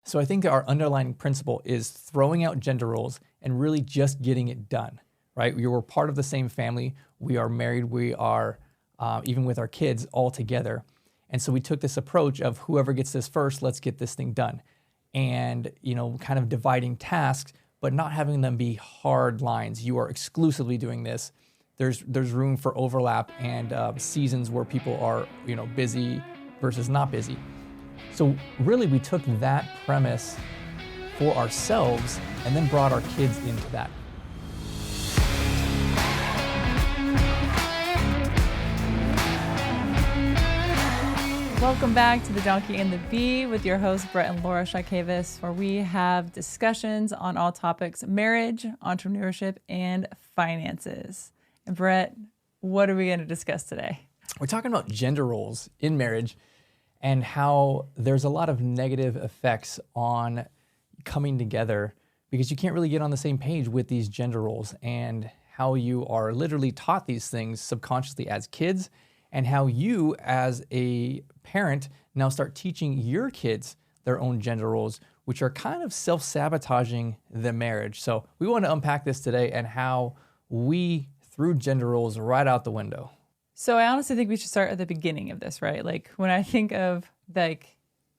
So I think our underlying principle is throwing out gender roles and really just getting it done, right? We were part of the same family. We are married. We are, even with our kids, all together. And so we took this approach of whoever gets this first, let's get this thing done. And, kind of dividing tasks, but not having them be hard lines. You are exclusively doing this. There's room for overlap and seasons where people are, busy versus not busy. So really we took that premise for ourselves and then brought our kids into that. Welcome back to The Donkey and the Bee with your hosts, Brett and Laura Shakavis, where we have discussions on all topics, marriage, entrepreneurship, and finances. And Brett, what are we going to discuss today? We're talking about gender roles in marriage and how there's a lot of negative effects on coming together because you can't really get on the same page with these gender roles, and how you are literally taught these things subconsciously as kids, and how you as a parent now start teaching your kids their own gender roles, which are kind of self-sabotaging the marriage. So we want to unpack this today and how we threw gender roles right out the window. So I honestly think we should start at the beginning of this, right? Like when I think of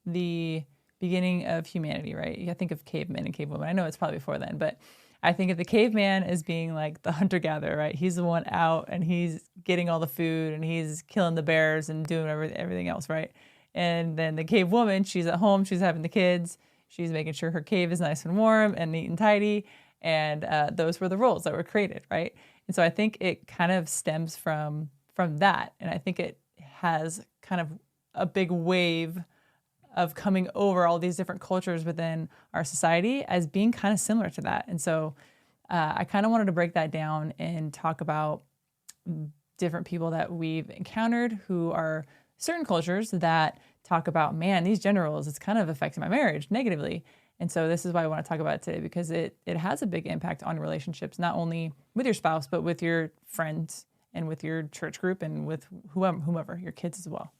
the beginning of humanity, right? I think of cavemen and cavewomen. I know it's probably before then, but I think of the caveman as being like the hunter-gatherer, right? He's the one out and he's getting all the food and he's killing the bears and doing everything else, right? And then the cave woman, she's at home, she's having the kids, she's making sure her cave is nice and warm and neat and tidy. And those were the roles that were created, right? And so I think it kind of stems from that. And I think it has kind of a big wave of coming over all these different cultures within our society as being kind of similar to that. And so I kind of wanted to break that down and talk about different people that we've encountered who are certain cultures that talk about, man, these gender roles, it's kind of affecting my marriage negatively. And so this is why I want to talk about it today, because it has a big impact on relationships, not only with your spouse, but with your friends and with your church group and with whomever, your kids as well.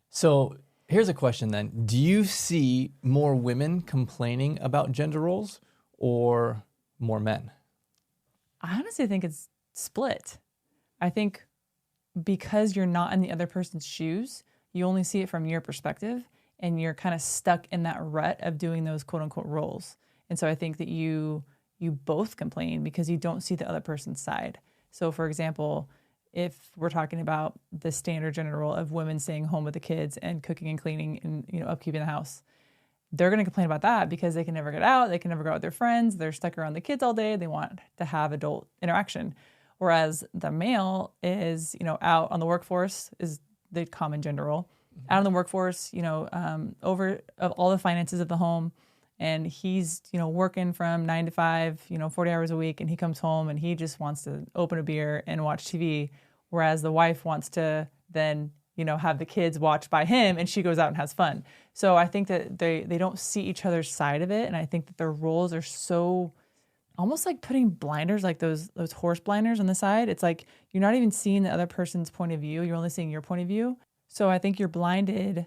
So here's a question then. Do you see more women complaining about gender roles or more men? I honestly think it's split. I think because you're not in the other person's shoes, you only see it from your perspective and you're kind of stuck in that rut of doing those quote unquote roles. And so I think that you both complain because you don't see the other person's side. So for example, if we're talking about the standard gender role of women staying home with the kids and cooking and cleaning and upkeeping the house, they're going to complain about that because they can never get out, they can never go out with their friends, they're stuck around the kids all day, they want to have adult interaction. Whereas the male is, out on the workforce is the common gender role, out on the workforce, over of all the finances of the home. And he's, working from 9 to 5, 40 hours a week, and he comes home and he just wants to open a beer and watch TV. Whereas the wife wants to then, have the kids watch by him and she goes out and has fun. So I think that they don't see each other's side of it. And I think that their roles are so almost like putting blinders, like those horse blinders on the side. It's like you're not even seeing the other person's point of view. You're only seeing your point of view. So I think you're blinded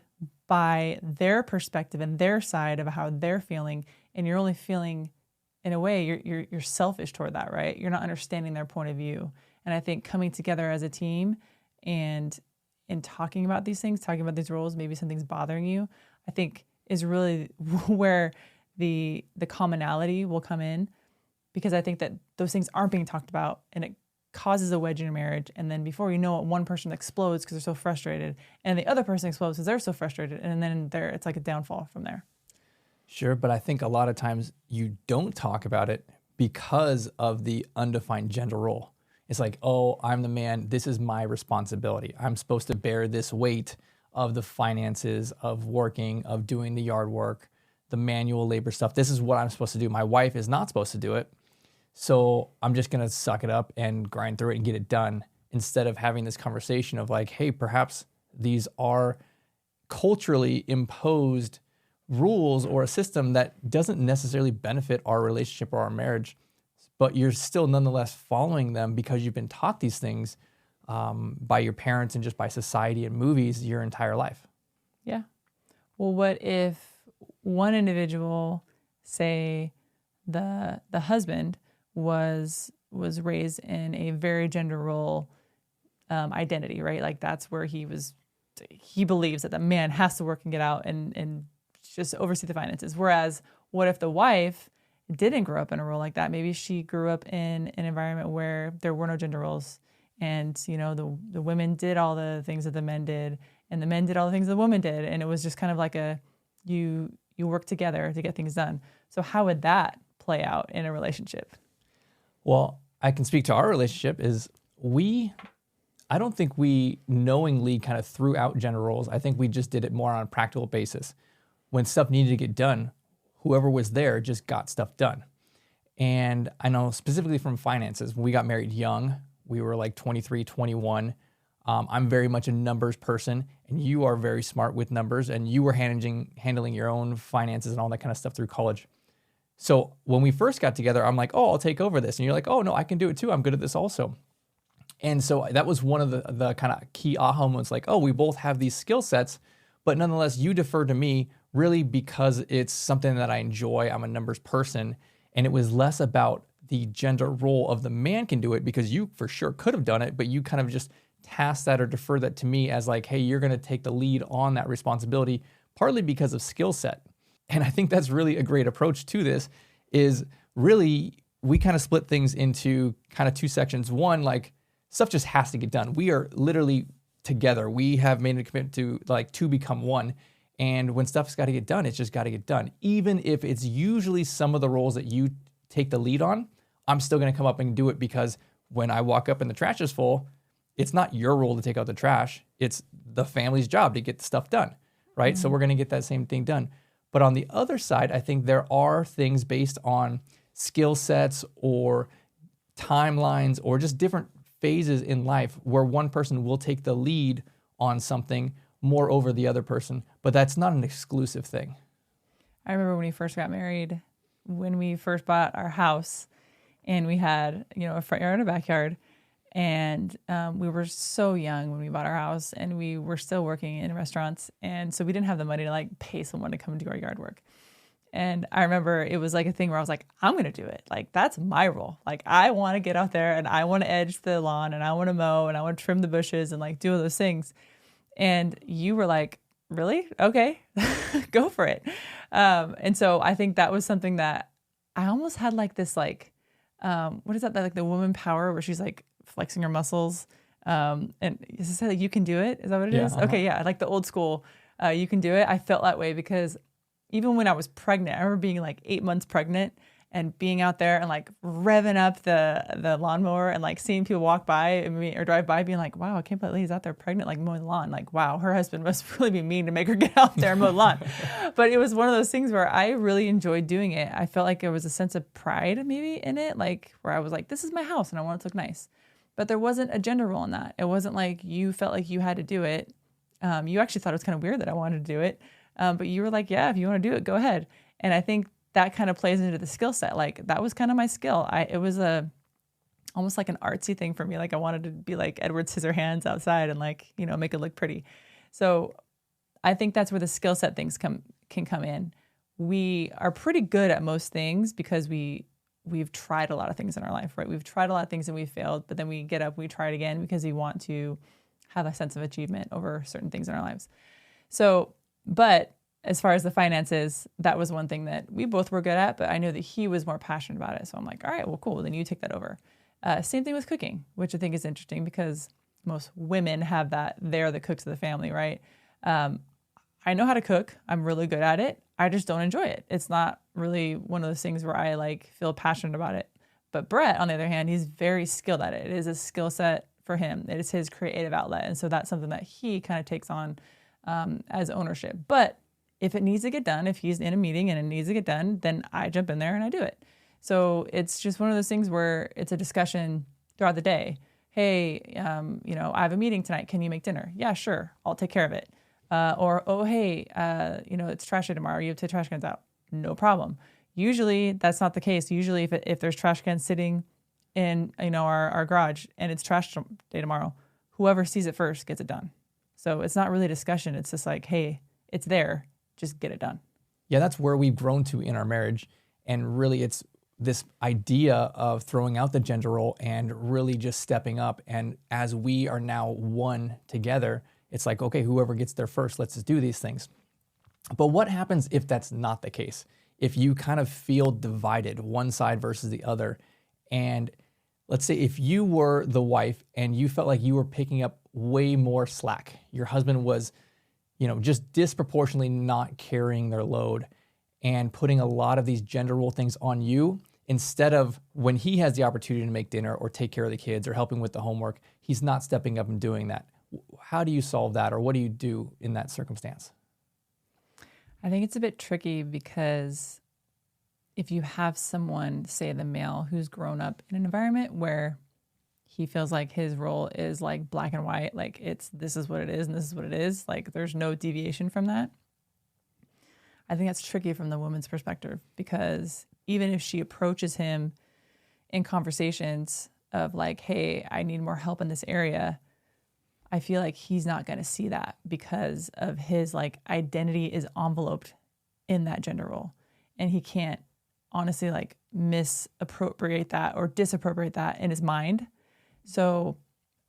by their perspective and their side of how they're feeling, and you're only feeling, in a way, you're selfish toward that, right? You're not understanding their point of view. And I think coming together as a team and talking about these things, talking about these roles, maybe something's bothering you, I think is really where the commonality will come in, because I think that those things aren't being talked about, and it causes a wedge in a marriage. And then before you know it, one person explodes because they're so frustrated, and the other person explodes because they're so frustrated. And then it's like a downfall from there. Sure, but I think a lot of times you don't talk about it because of the undefined gender role. It's like, oh, I'm the man. This is my responsibility. I'm supposed to bear this weight of the finances, of working, of doing the yard work, the manual labor stuff. This is what I'm supposed to do. My wife is not supposed to do it. So I'm just going to suck it up and grind through it and get it done, instead of having this conversation of like, hey, perhaps these are culturally imposed rules or a system that doesn't necessarily benefit our relationship or our marriage, but you're still nonetheless following them because you've been taught these things by your parents and just by society and movies your entire life. Yeah. Well, what if one individual, say the husband was raised in a very gender role identity, right? Like that's where he believes that the man has to work and get out and just oversee the finances. Whereas what if the wife didn't grow up in a role like that? Maybe she grew up in an environment where there were no gender roles, and the women did all the things that the men did, and the men did all the things the women did, and it was just kind of like you work together to get things done. So how would that play out in a relationship? Well, I can speak to our relationship is I don't think we knowingly kind of threw out gender roles. I think we just did it more on a practical basis. When stuff needed to get done, whoever was there just got stuff done. And I know specifically from finances, when we got married young, we were like 23, 21. I'm very much a numbers person, and you are very smart with numbers, and you were handling your own finances and all that kind of stuff through college. So when we first got together, I'm like, oh, I'll take over this. And you're like, oh, no, I can do it too. I'm good at this also. And so that was one of the kind of key aha moments, like, oh, we both have these skill sets, but nonetheless, you defer to me really because it's something that I enjoy. I'm a numbers person. And it was less about the gender role of the man can do it, because you for sure could have done it, but you kind of just tasked that or deferred that to me as like, hey, you're going to take the lead on that responsibility, partly because of skill set. And I think that's really a great approach to this, is really we kind of split things into kind of two sections. One, like stuff just has to get done. We are literally together. We have made a commitment to become one. And when stuff's got to get done, it's just got to get done. Even if it's usually some of the roles that you take the lead on, I'm still going to come up and do it, because when I walk up and the trash is full, it's not your role to take out the trash. It's the family's job to get the stuff done, right? Mm-hmm. So we're going to get that same thing done. But on the other side, I think there are things based on skill sets or timelines or just different phases in life where one person will take the lead on something more over the other person, but that's not an exclusive thing. I remember when we first got married, when we first bought our house, and we had, a front yard and a backyard, and we were so young when we bought our house, and we were still working in restaurants, and so we didn't have the money to like pay someone to come and do our yard work. And I remember it was like a thing where I was like, I'm going to do it. Like, that's my role. Like, I want to get out there and I want to edge the lawn and I want to mow and I want to trim the bushes and like do all those things. And you were like, really? Okay, go for it. And so I think that was something that I almost had like this, like, what is that? Like the woman power where she's like flexing her muscles. And is this like, you can do it? Is that what it is? Uh-huh. Okay. Yeah. Like the old school, you can do it. I felt that way because even when I was pregnant, I remember being like 8 months pregnant and being out there and like revving up the lawnmower and like seeing people walk by or drive by being like, wow, I can't believe Lee's out there pregnant, like mowing the lawn. Like, wow, her husband must really be mean to make her get out there and mow the lawn. But it was one of those things where I really enjoyed doing it. I felt like there was a sense of pride maybe in it, like where I was like, this is my house and I want it to look nice. But there wasn't a gender role in that. It wasn't like you felt like you had to do it. You actually thought it was kind of weird that I wanted to do it. But you were like, yeah, if you want to do it, go ahead. And I think that kind of plays into the skill set. Like that was kind of my skill. It was almost like an artsy thing for me. Like I wanted to be like Edward Scissorhands outside and like, make it look pretty. So I think that's where the skill set things can come in. We are pretty good at most things because we've tried a lot of things in our life, right? We've tried a lot of things and we've failed, but then we get up, we try it again because we want to have a sense of achievement over certain things in our lives. So, but as far as the finances, that was one thing that we both were good at, but I knew that he was more passionate about it. So I'm like, all right, well, cool. Then you take that over. Same thing with cooking, which I think is interesting because most women have that. They're the cooks of the family, right? I know how to cook. I'm really good at it. I just don't enjoy it. It's not really one of those things where I like feel passionate about it. But Brett, on the other hand, he's very skilled at it. It is a skill set for him. It is his creative outlet. And so that's something that he kind of takes on as ownership. But if it needs to get done, if he's in a meeting and it needs to get done, then I jump in there and I do it. So it's just one of those things where it's a discussion throughout the day. Hey, I have a meeting tonight. Can you make dinner? Yeah, sure. I'll take care of it. It's trash day tomorrow. You have to take trash cans out. No problem. Usually that's not the case. Usually if there's trash cans sitting in, our garage and it's trash day tomorrow, whoever sees it first gets it done. So it's not really a discussion. It's just like, hey, it's there. Just get it done. Yeah, that's where we've grown to in our marriage. And really, it's this idea of throwing out the gender role and really just stepping up. And as we are now one together, it's like, okay, whoever gets there first, let's just do these things. But what happens if that's not the case? If you kind of feel divided, one side versus the other, and let's say if you were the wife and you felt like you were picking up way more slack, your husband was, just disproportionately not carrying their load and putting a lot of these gender role things on you, instead of when he has the opportunity to make dinner or take care of the kids or helping with the homework, he's not stepping up and doing that. How do you solve that, or what do you do in that circumstance? I think it's a bit tricky because if you have someone, say the male, who's grown up in an environment where he feels like his role is like black and white, like this is what it is and this is what it is, like there's no deviation from that. I think that's tricky from the woman's perspective, because even if she approaches him in conversations of like, hey, I need more help in this area, I feel like he's not going to see that because of his like identity is enveloped in that gender role. And he can't honestly like misappropriate that or disappropriate that in his mind. So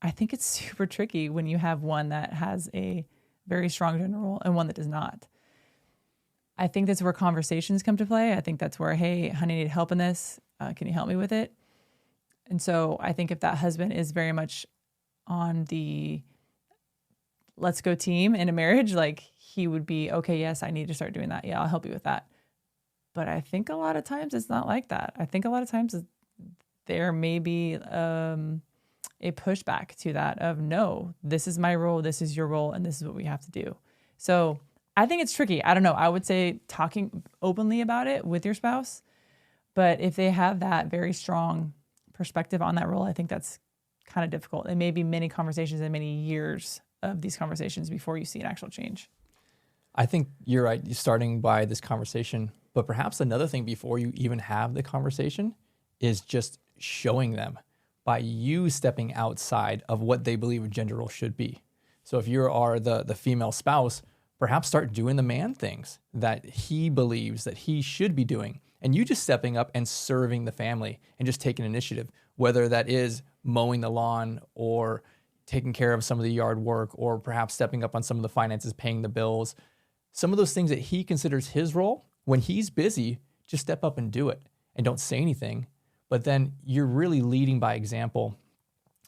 I think it's super tricky when you have one that has a very strong gender role and one that does not. I think that's where conversations come to play. I think that's where, hey, honey, I need help in this. Can you help me with it? And so I think if that husband is very much on the let's go team in a marriage, like he would be, okay, yes, I need to start doing that. Yeah, I'll help you with that. But I think a lot of times it's not like that. I think a lot of times there may be a pushback to that of, no, this is my role, this is your role, and this is what we have to do. So I think it's tricky. I don't know. I would say talking openly about it with your spouse. But if they have that very strong perspective on that role, I think that's kind of difficult. It may be many conversations and many years of these conversations before you see an actual change. I think you're right. You're starting by this conversation, but perhaps another thing before you even have the conversation is just showing them by you stepping outside of what they believe a gender role should be. So if you are the female spouse, perhaps start doing the man things that he believes that he should be doing, and you just stepping up and serving the family and just taking initiative, whether that is mowing the lawn or taking care of some of the yard work, or perhaps stepping up on some of the finances, paying the bills. Some of those things that he considers his role, when he's busy, just step up and do it and don't say anything. But then you're really leading by example.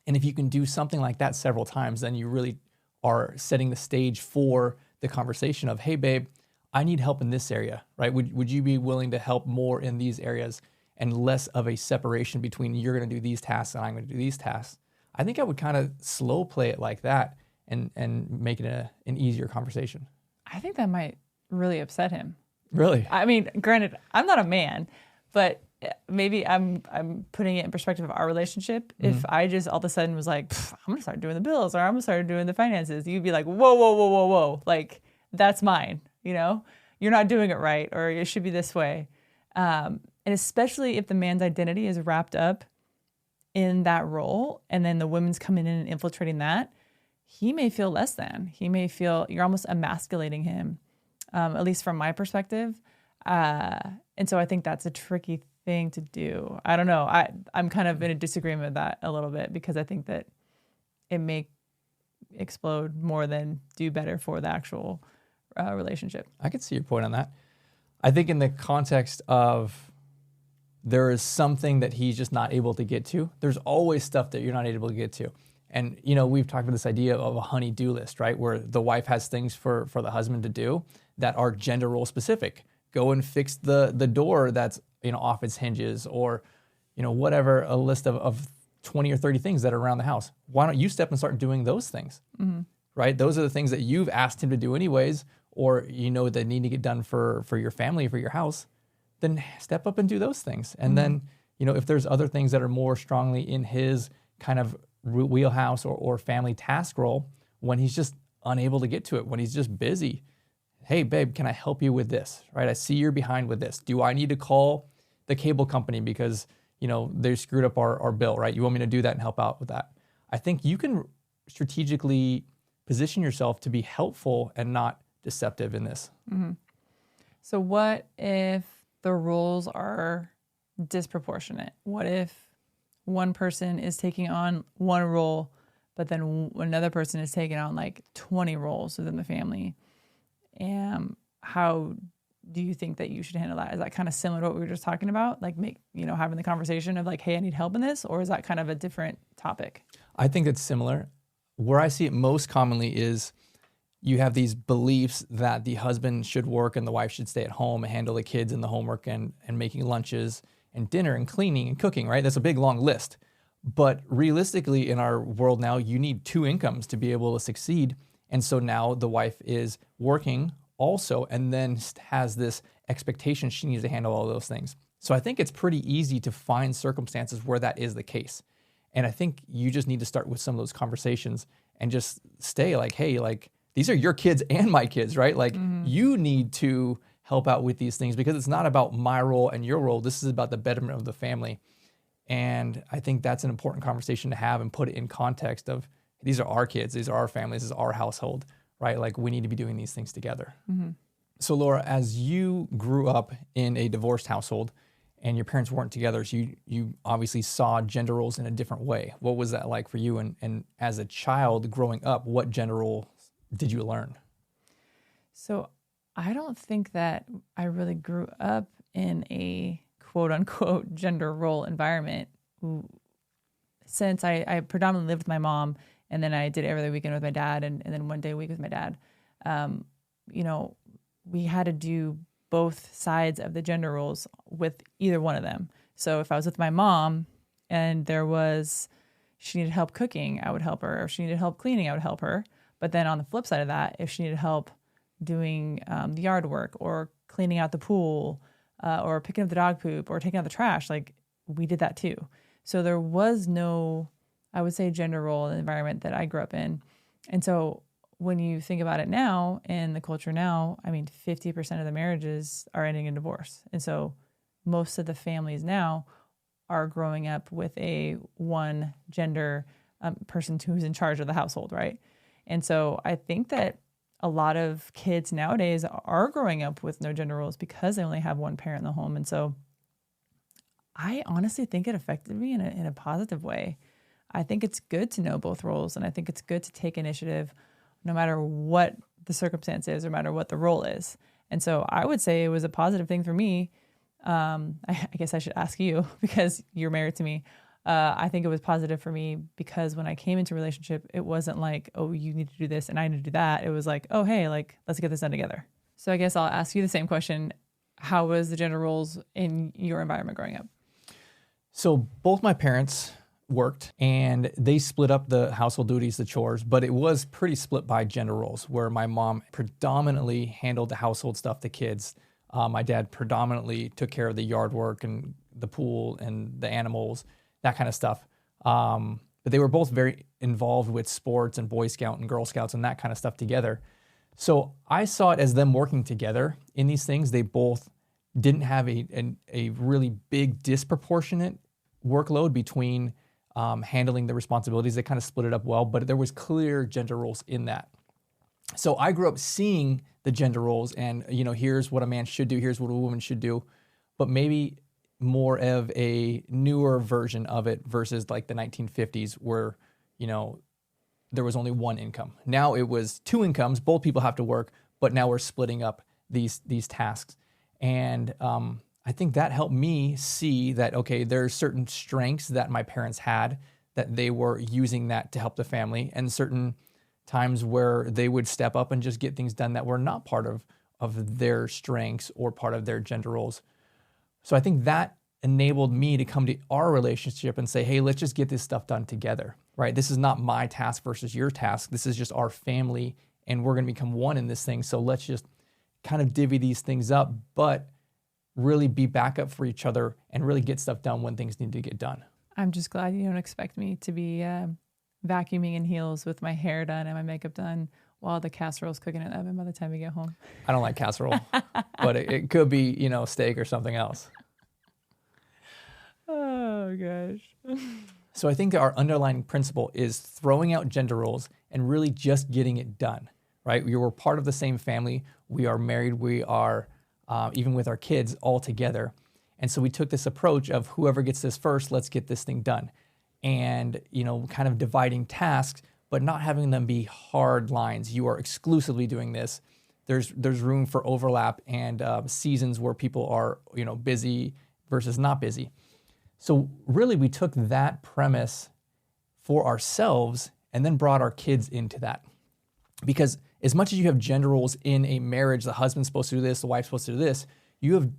And if you can do something like that several times, then you really are setting the stage for the conversation of, hey, babe, I need help in this area, right? Would you be willing to help more in these areas, and less of a separation between you're going to do these tasks and I'm going to do these tasks? I think I would kind of slow play it like that and make it an easier conversation. I think that might really upset him. Really? I mean, granted, I'm not a man, but maybe I'm putting it in perspective of our relationship. Mm-hmm. If I just all of a sudden was like, I'm going to start doing the bills, or I'm going to start doing the finances, you'd be like, whoa. Like, that's mine, You're not doing it right, or it should be this way. And especially if the man's identity is wrapped up in that role, and then the women's coming in and infiltrating that, he may feel less than. He may feel you're almost emasculating him, at least from my perspective. And so I think that's a tricky thing to do. I don't know. I'm kind of in a disagreement with that a little bit, because I think that it may explode more than do better for the actual relationship. I could see your point on that. I think in the context of there is something that he's just not able to get to, there's always stuff that you're not able to get to. And, we've talked about this idea of a honey-do list, right? Where the wife has things for the husband to do that are gender role specific. Go and fix the door that's, off its hinges, or, whatever, a list of 20 or 30 things that are around the house. Why don't you step and start doing those things, mm-hmm. right? Those are the things that you've asked him to do anyways, or, that need to get done for your family, for your house. Then step up and do those things. And mm-hmm. then, if there's other things that are more strongly in his kind of wheelhouse or family task role, when he's just unable to get to it, when he's just busy, hey, babe, can I help you with this, right? I see you're behind with this. Do I need to call the cable company because, they screwed up our bill, right? You want me to do that and help out with that? I think you can strategically position yourself to be helpful and not deceptive in this. Mm-hmm. So what if the roles are disproportionate? What if one person is taking on one role, but then another person is taking on like 20 roles within the family? And how do you think that you should handle that? Is that kind of similar to what we were just talking about? Like having the conversation of like, hey, I need help in this, or is that kind of a different topic? I think it's similar. Where I see it most commonly is you have these beliefs that the husband should work and the wife should stay at home and handle the kids and the homework and making lunches and dinner and cleaning and cooking, right? That's a big, long list. But realistically, in our world now, you need two incomes to be able to succeed. And so now the wife is working also and then has this expectation she needs to handle all those things. So I think it's pretty easy to find circumstances where that is the case. And I think you just need to start with some of those conversations and just stay like, hey, like, these are your kids and my kids, right? Like, you need to help out with these things because it's not about my role and your role. This is about the betterment of the family. And I think that's an important conversation to have and put it in context of these are our kids, these are our families, this is our household, right? Like, we need to be doing these things together. Mm-hmm. So Laura, as you grew up in a divorced household and your parents weren't together, so you obviously saw gender roles in a different way. What was that like for you? And as a child growing up, what gender roles did you learn? So I don't think that I really grew up in a quote unquote gender role environment. Since I predominantly lived with my mom, and then I did every other weekend with my dad, and then one day a week with my dad. We had to do both sides of the gender roles with either one of them. So if I was with my mom and she needed help cooking, I would help her. If she needed help cleaning, I would help her. But then on the flip side of that, if she needed help doing the yard work or cleaning out the pool or picking up the dog poop or taking out the trash, like, we did that too. So there was no, I would say, gender role in the environment that I grew up in. And so when you think about it now, in the culture now, 50% of the marriages are ending in divorce. And so most of the families now are growing up with a one gender person who's in charge of the household, right? And so I think that a lot of kids nowadays are growing up with no gender roles because they only have one parent in the home. And so I honestly think it affected me in a positive way. I think it's good to know both roles, and I think it's good to take initiative no matter what the circumstance is, or no matter what the role is. And so I would say it was a positive thing for me. I guess I should ask you because you're married to me. I think it was positive for me because when I came into a relationship, it wasn't like, oh, you need to do this and I need to do that. It was like, oh, hey, like, let's get this done together. So I guess I'll ask you the same question. How was the gender roles in your environment growing up? So both my parents worked and they split up the household duties, the chores, but it was pretty split by gender roles where my mom predominantly handled the household stuff, the kids. My dad predominantly took care of the yard work and the pool and the animals, that kind of stuff. But they were both very involved with sports and Boy Scout and Girl Scouts and that kind of stuff together. So I saw it as them working together in these things. They both didn't have a really big disproportionate workload between handling the responsibilities. They kind of split it up well, but there was clear gender roles in that. So I grew up seeing the gender roles and, here's what a man should do, here's what a woman should do, but maybe more of a newer version of it versus like the 1950s where, there was only one income. Now it was two incomes, both people have to work, but now we're splitting up these tasks. And I think that helped me see that, okay, there are certain strengths that my parents had that they were using that to help the family, and certain times where they would step up and just get things done that were not part of their strengths or part of their gender roles. So I think that enabled me to come to our relationship and say, hey, let's just get this stuff done together, right? This is not my task versus your task. This is just our family, and we're going to become one in this thing. So let's just kind of divvy these things up, but really be backup for each other and really get stuff done when things need to get done. I'm just glad you don't expect me to be vacuuming in heels with my hair done and my makeup done while the casserole's cooking in the oven by the time we get home. I don't like casserole, but it could be, steak or something else. Oh, gosh. So I think that our underlying principle is throwing out gender roles and really just getting it done, right? We're part of the same family. We are married. We are even with our kids all together. And so we took this approach of whoever gets this first, let's get this thing done. And, kind of dividing tasks, but not having them be hard lines. You are exclusively doing this. There's room for overlap and seasons where people are, busy versus not busy. So really we took that premise for ourselves and then brought our kids into that. Because as much as you have gender roles in a marriage, the husband's supposed to do this, the wife's supposed to do this, you have,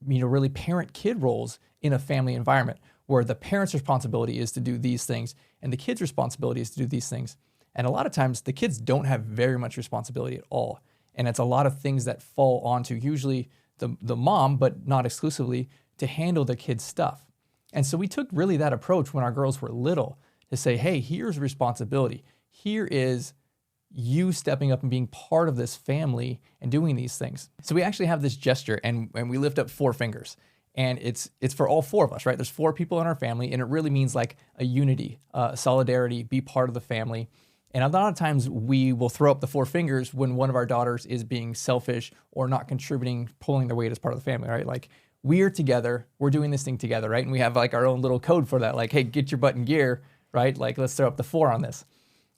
really parent-kid roles in a family environment where the parent's responsibility is to do these things and the kid's responsibility is to do these things. And a lot of times the kids don't have very much responsibility at all. And it's a lot of things that fall onto usually the mom, but not exclusively, to handle the kids' stuff. And so we took really that approach when our girls were little to say, hey, here's responsibility. Here is you stepping up and being part of this family and doing these things. So we actually have this gesture and we lift up 4 fingers. And it's for all 4 of us, right? There's 4 people in our family, and it really means like a unity, solidarity, be part of the family. And a lot of times we will throw up the 4 fingers when one of our daughters is being selfish or not contributing, pulling their weight as part of the family, right? Like we're together, we're doing this thing together, right? And we have like our own little code for that, like, hey, get your butt in gear, right? Like let's throw up the 4 on this.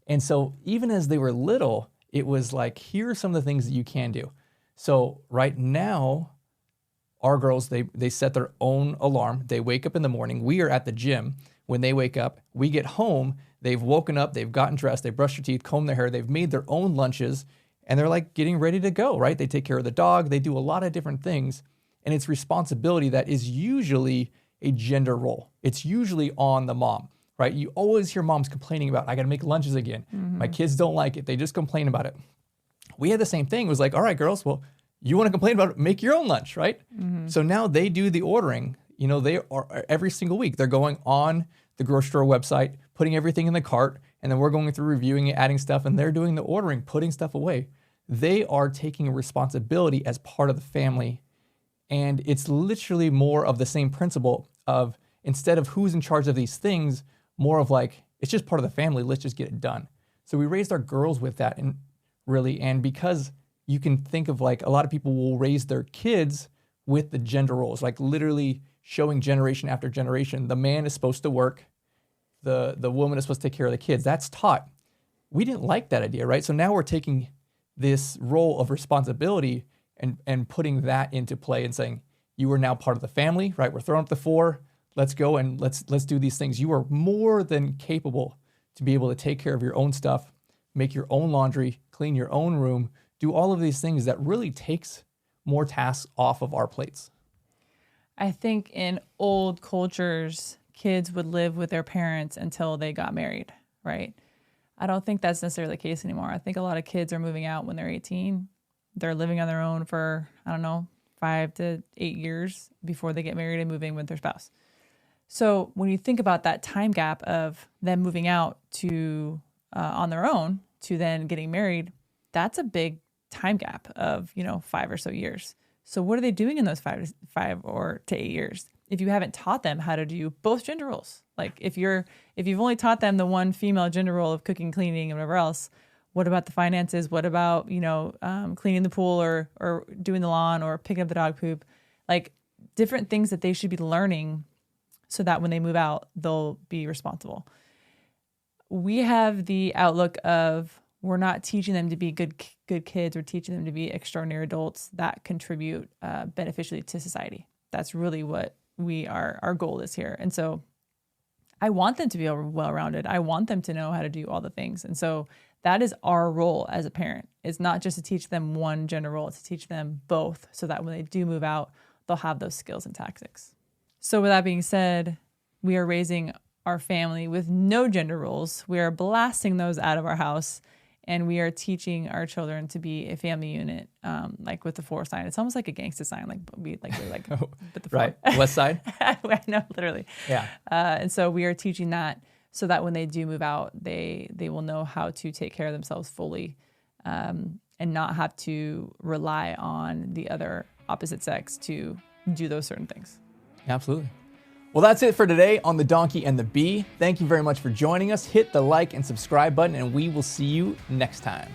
And so even as they were little, it was like, here are some of the things that you can do. So right now, our girls, they set their own alarm. They wake up in the morning. We are at the gym. When they wake up, we get home. They've woken up. They've gotten dressed. They brushed their teeth, combed their hair. They've made their own lunches. And they're like getting ready to go, right? They take care of the dog. They do a lot of different things. And it's responsibility that is usually a gender role. It's usually on the mom, right? You always hear moms complaining about, I got to make lunches again. Mm-hmm. My kids don't like it. They just complain about it. We had the same thing. It was like, all right, girls, well, you want to complain about it, make your own lunch, right? Mm-hmm. So now they do the ordering. They are every single week. They're going on the grocery store website, putting everything in the cart, and then we're going through reviewing it, adding stuff, and they're doing the ordering, putting stuff away. They are taking a responsibility as part of the family. And it's literally more of the same principle of, instead of who's in charge of these things, more of like, it's just part of the family, let's just get it done. So we raised our girls with that, and because you can think of like a lot of people will raise their kids with the gender roles, like literally showing generation after generation. The man is supposed to work. The woman is supposed to take care of the kids. That's taught. We didn't like that idea, right? So now we're taking this role of responsibility and putting that into play and saying, you are now part of the family, right? We're throwing up the 4. Let's go and let's do these things. You are more than capable to be able to take care of your own stuff, make your own laundry, clean your own room, do all of these things that really takes more tasks off of our plates. I think in old cultures, kids would live with their parents until they got married, right? I don't think that's necessarily the case anymore. I think a lot of kids are moving out when they're 18. They're living on their own for, 5 to 8 years before they get married and move in with their spouse. So when you think about that time gap of them moving out to on their own to then getting married, that's a big time gap of 5 or so years. So what are they doing in those 5 or to 8 years? If you haven't taught them how to do both gender roles, like if you've only taught them the one female gender role of cooking, cleaning, and whatever else, what about the finances? What about cleaning the pool or doing the lawn or picking up the dog poop? Like different things that they should be learning so that when they move out, they'll be responsible. We have the outlook of we're not teaching them to be good kids. We're teaching them to be extraordinary adults that contribute beneficially to society. That's really what our goal is here. And so I want them to be well-rounded. I want them to know how to do all the things. And so that is our role as a parent. It's not just to teach them one gender role, it's to teach them both so that when they do move out, they'll have those skills and tactics. So with that being said, we are raising our family with no gender roles. We are blasting those out of our house. And we are teaching our children to be a family unit, like with the 4 sign. It's almost like a gangsta sign, we're with the 4. Right, West Side. I know, literally. Yeah. And so we are teaching that so that when they do move out, they will know how to take care of themselves fully, and not have to rely on the other opposite sex to do those certain things. Absolutely. Well, that's it for today on The Donkey and the Bee. Thank you very much for joining us. Hit the like and subscribe button, and we will see you next time.